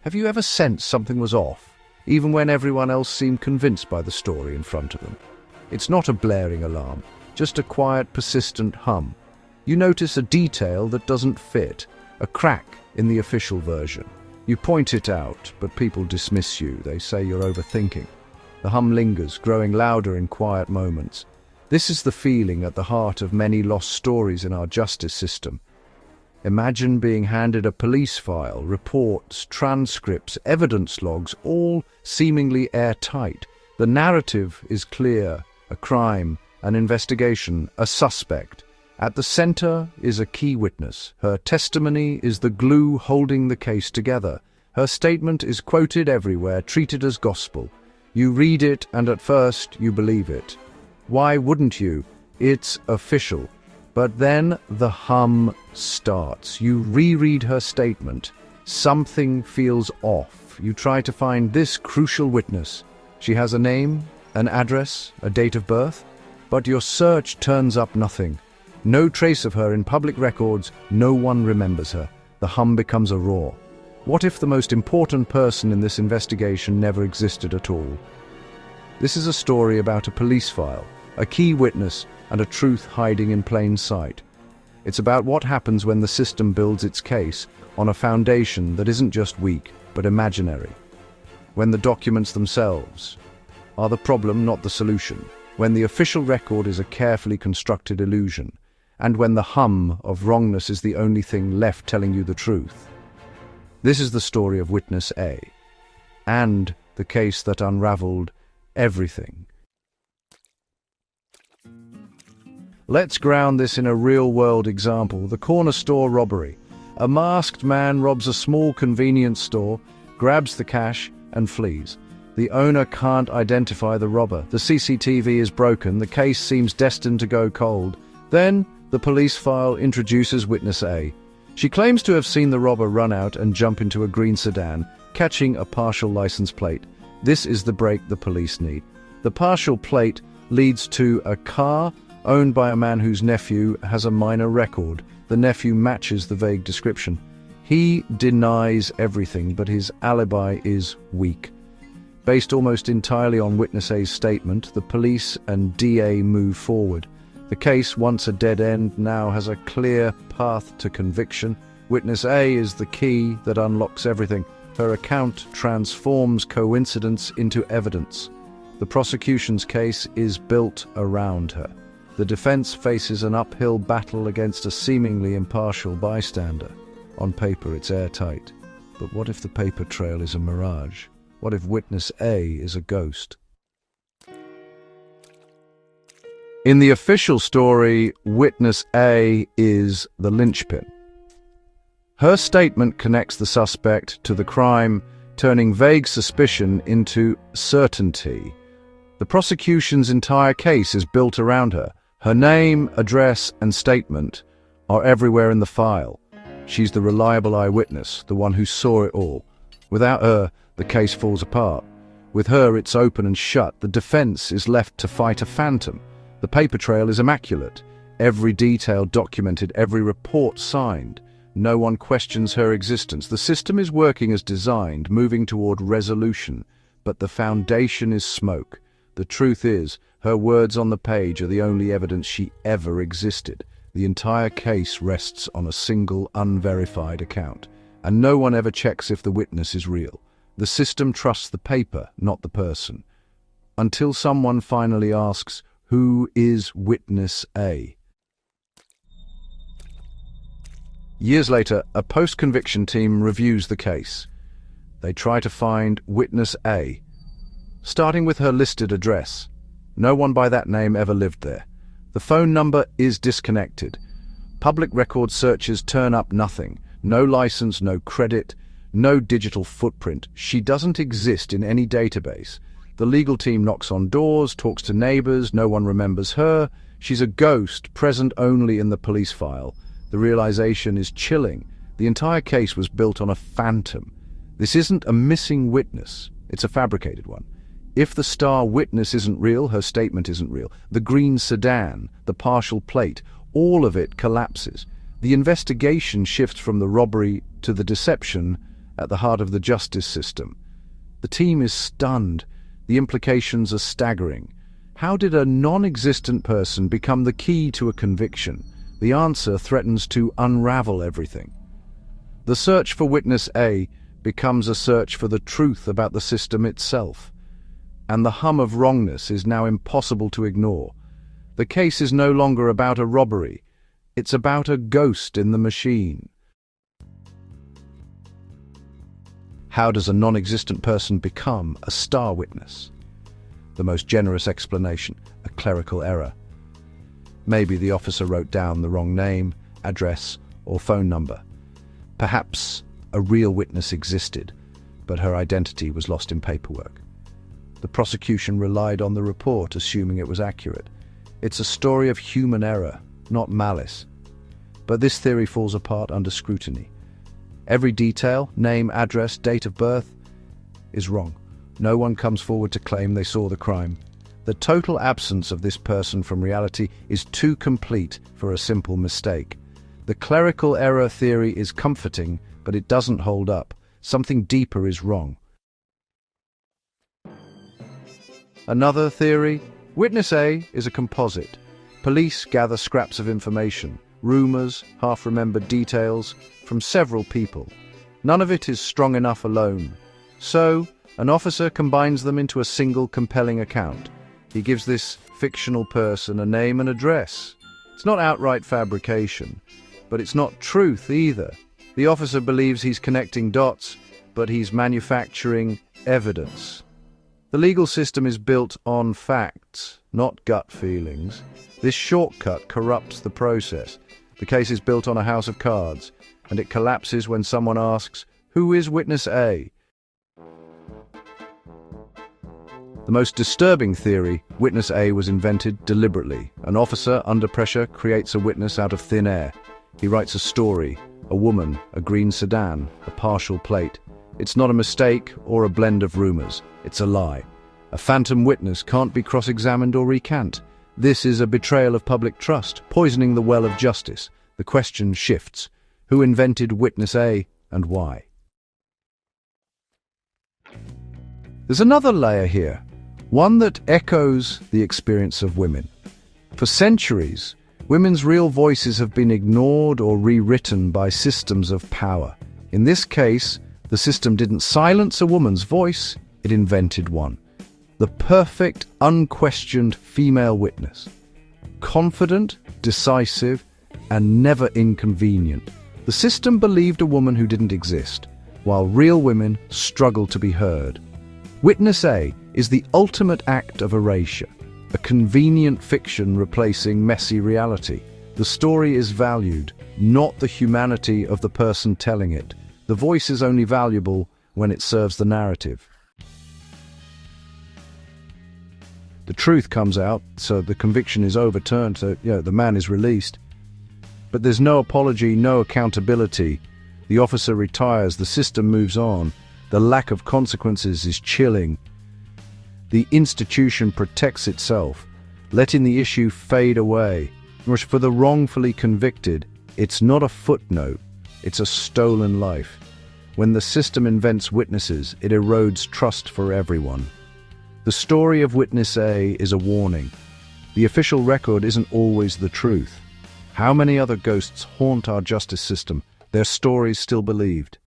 Have you ever sensed something was off, even when everyone else seemed convinced by the story in front of them? It's not a blaring alarm, just a quiet, persistent hum. You notice a detail that doesn't fit, a crack in the official version. You point it out, but people dismiss you. They say you're overthinking. The hum lingers, growing louder in quiet moments. This is the feeling at the heart of many lost stories in our justice system. Imagine being handed a police file, reports, transcripts, evidence logs, all seemingly airtight. The narrative is clear: a crime, an investigation, a suspect. At the center is a key witness. Her testimony is the glue holding the case together. Her statement is quoted everywhere, treated as gospel. You read it, and at first you believe it. Why wouldn't you? It's official. But then the hum starts. You reread her statement. Something feels off. You try to find this crucial witness. She has a name, an address, a date of birth, but your search turns up nothing. No trace of her in public records. No one remembers her. The hum becomes a roar. What if the most important person in this investigation never existed at all? This is a story about a police file, a key witness, and a truth hiding in plain sight. It's about what happens when the system builds its case on a foundation that isn't just weak, but imaginary. When the documents themselves are the problem, not the solution. When the official record is a carefully constructed illusion. And when the hum of wrongness is the only thing left telling you the truth. This is the story of Witness A, and the case that unraveled everything. Let's ground this in a real-world example: the corner store robbery. A masked man robs a small convenience store, grabs the cash, and flees. The owner can't identify the robber. The CCTV is broken. The case seems destined to go cold. Then, the police file introduces Witness A. She claims to have seen the robber run out and jump into a green sedan, catching a partial license plate. This is the break the police need. The partial plate leads to a car owned by a man whose nephew has a minor record. The nephew matches the vague description. He denies everything, but his alibi is weak. Based almost entirely on Witness A's statement, the police and DA move forward. The case, once a dead end, now has a clear path to conviction. Witness A is the key that unlocks everything. Her account transforms coincidence into evidence. The prosecution's case is built around her. The defense faces an uphill battle against a seemingly impartial bystander. On paper, it's airtight. But what if the paper trail is a mirage? What if Witness A is a ghost? In the official story, Witness A is the linchpin. Her statement connects the suspect to the crime, turning vague suspicion into certainty. The prosecution's entire case is built around her. Her name, address, and statement are everywhere in the file. She's the reliable eyewitness, the one who saw it all. Without her, the case falls apart. With her, it's open and shut. The defense is left to fight a phantom. The paper trail is immaculate. Every detail documented, every report signed. No one questions her existence. The system is working as designed, moving toward resolution. But the foundation is smoke. The truth is, her words on the page are the only evidence she ever existed. The entire case rests on a single, unverified account. And no one ever checks if the witness is real. The system trusts the paper, not the person. Until someone finally asks, who is Witness A? Years later, a post-conviction team reviews the case. They try to find Witness A, starting with her listed address. No one by that name ever lived there. The phone number is disconnected. Public record searches turn up nothing. No license, no credit, no digital footprint. She doesn't exist in any database. The legal team knocks on doors, talks to neighbors. No one remembers her. She's a ghost, present only in the police file. The realization is chilling. The entire case was built on a phantom. This isn't a missing witness. It's a fabricated one. If the star witness isn't real, her statement isn't real. The green sedan, the partial plate, all of it collapses. The investigation shifts from the robbery to the deception, at the heart of the justice system. The team is stunned. The implications are staggering. How did a non-existent person become the key to a conviction? The answer threatens to unravel everything. The search for witness A becomes a search for the truth about the system itself. And the hum of wrongness is now impossible to ignore. The case is no longer about a robbery. It's about a ghost in the machine. How does a non-existent person become a star witness? The most generous explanation: a clerical error. Maybe the officer wrote down the wrong name, address, or phone number. Perhaps a real witness existed, but her identity was lost in paperwork. The prosecution relied on the report, assuming it was accurate. It's a story of human error, not malice. But this theory falls apart under scrutiny. Every detail, name, address, date of birth, is wrong. No one comes forward to claim they saw the crime. The total absence of this person from reality is too complete for a simple mistake. The clerical error theory is comforting, but it doesn't hold up. Something deeper is wrong. Another theory: witness A is a composite. Police gather scraps of information, rumors, half-remembered details from several people. None of it is strong enough alone. So, an officer combines them into a single compelling account. He gives this fictional person a name and address. It's not outright fabrication, but it's not truth either. The officer believes he's connecting dots, but he's manufacturing evidence. The legal system is built on facts, not gut feelings. This shortcut corrupts the process. The case is built on a house of cards, and it collapses when someone asks, "Who is witness A?" The most disturbing theory: witness A was invented deliberately. An officer, under pressure, creates a witness out of thin air. He writes a story: a woman, a green sedan, a partial plate. It's not a mistake or a blend of rumors. It's a lie. A phantom witness can't be cross-examined or recant. This is a betrayal of public trust, poisoning the well of justice. The question shifts: who invented witness A and why? There's another layer here, one that echoes the experience of women. For centuries, women's real voices have been ignored or rewritten by systems of power. In this case, the system didn't silence a woman's voice, it invented one. The perfect, unquestioned female witness. Confident, decisive, and never inconvenient. The system believed a woman who didn't exist, while real women struggled to be heard. Witness A is the ultimate act of erasure, a convenient fiction replacing messy reality. The story is valued, not the humanity of the person telling it. The voice is only valuable when it serves the narrative. The truth comes out, so the conviction is overturned, so the man is released. But there's no apology, no accountability. The officer retires, the system moves on. The lack of consequences is chilling. The institution protects itself, letting the issue fade away. For the wrongfully convicted, it's not a footnote, it's a stolen life. When the system invents witnesses, it erodes trust for everyone. The story of witness A is a warning. The official record isn't always the truth. How many other ghosts haunt our justice system, their stories still believed?